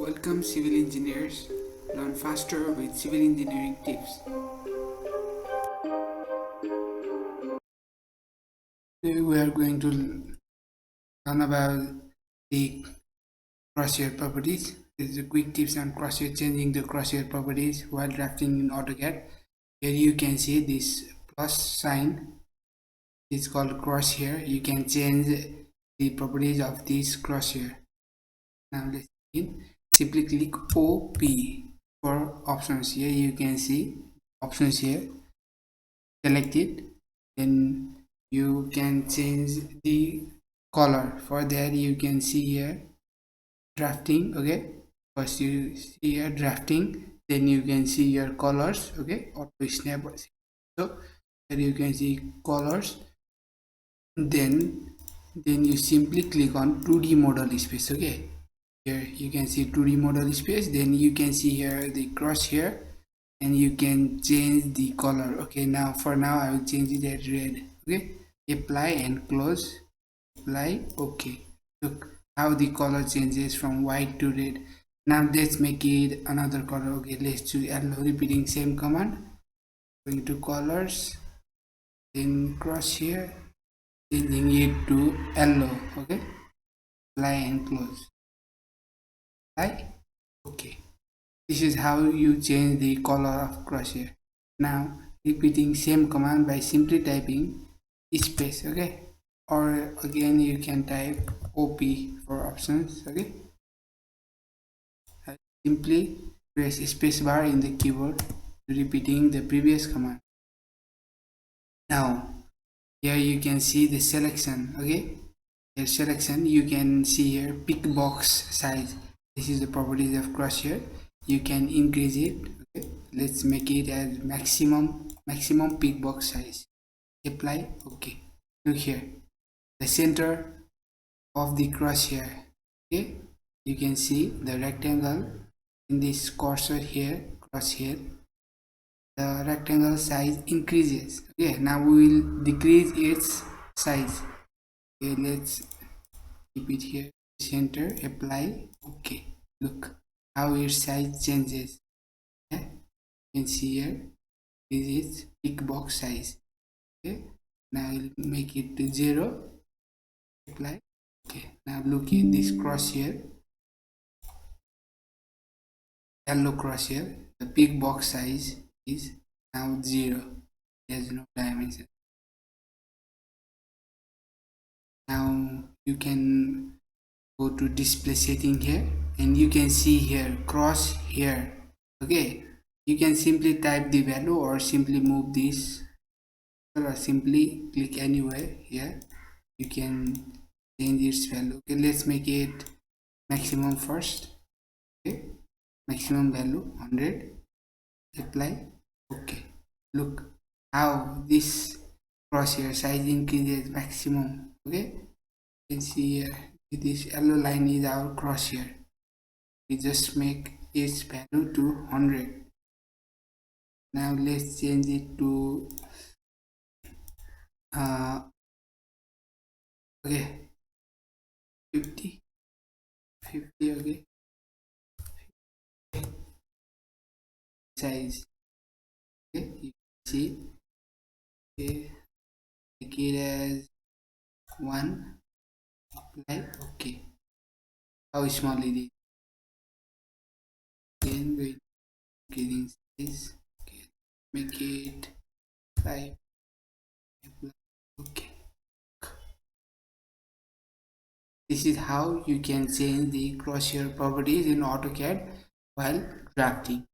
Welcome civil engineers, learn faster with civil engineering tips. Today we are going to learn about the crosshair properties. This is a quick tips on crosshair, changing the crosshair properties while drafting in Autocad. Here you can see this plus sign. It's called crosshair. You can change the properties of this crosshair. Now let's begin. Simply click OP for options. Here you can see options here. Select it, then you can change the color. For that you can see here drafting. Okay, first you see here drafting, then you can see your colors. Okay, auto snap. So here you can see colors, then you simply click on 2D model space. Okay, here you can see 2D model space, then you can see here the crosshair and you can change the color. Okay, now for now I will change it at red. Okay, apply and close, apply. Okay, look how the color changes from white to red. Now let's make it another color. Okay, let's choose yellow. Repeating same command, going to colors, then crosshair, changing it to yellow. Okay, apply and close, apply. Okay, this is how you change the color of crosshair. Now repeating same command by simply typing space. Okay, or again you can type OP for options. Okay, simply press spacebar in the keyboard, repeating the previous command. Now here you can see the selection. Okay, here selection, you can see here pick box size. This is the properties of crosshair. You can increase it. Okay, let's make it as maximum pick box size. Apply. Okay, look here, the center of the crosshair. Okay, you can see the rectangle in this cursor here, crosshair. The rectangle size increases. Okay, now we will decrease its size. Okay, let's keep it here, center, apply. Okay, look how its size changes. Okay, you can see here this is pick box size. Okay, now I'll make it to 0, apply. Okay, now look at this crosshair, yellow crosshair. The pick box size is now 0. There's no dimension. Now you can go to display setting here and you can see here crosshair. Okay, you can simply type the value or simply move this, or simply click anywhere here. You can change its value. Okay, let's make it maximum first. Okay, maximum value 100, apply. Okay, look how this crosshair size increases maximum. Okay, you can see here this yellow line is our crosshair. We just make its value to 100. Now let's change it to okay, 50. Okay, size. Okay, you can see. Okay, make it as 1, apply. Okay, how small it is. Again we're increasing size. Okay, make it 5, apply. Okay, this is how you can change the crosshair properties in Autocad while drafting.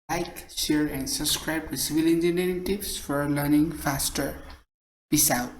Like, share and subscribe to Civil Engineering Tips for learning faster. Peace out.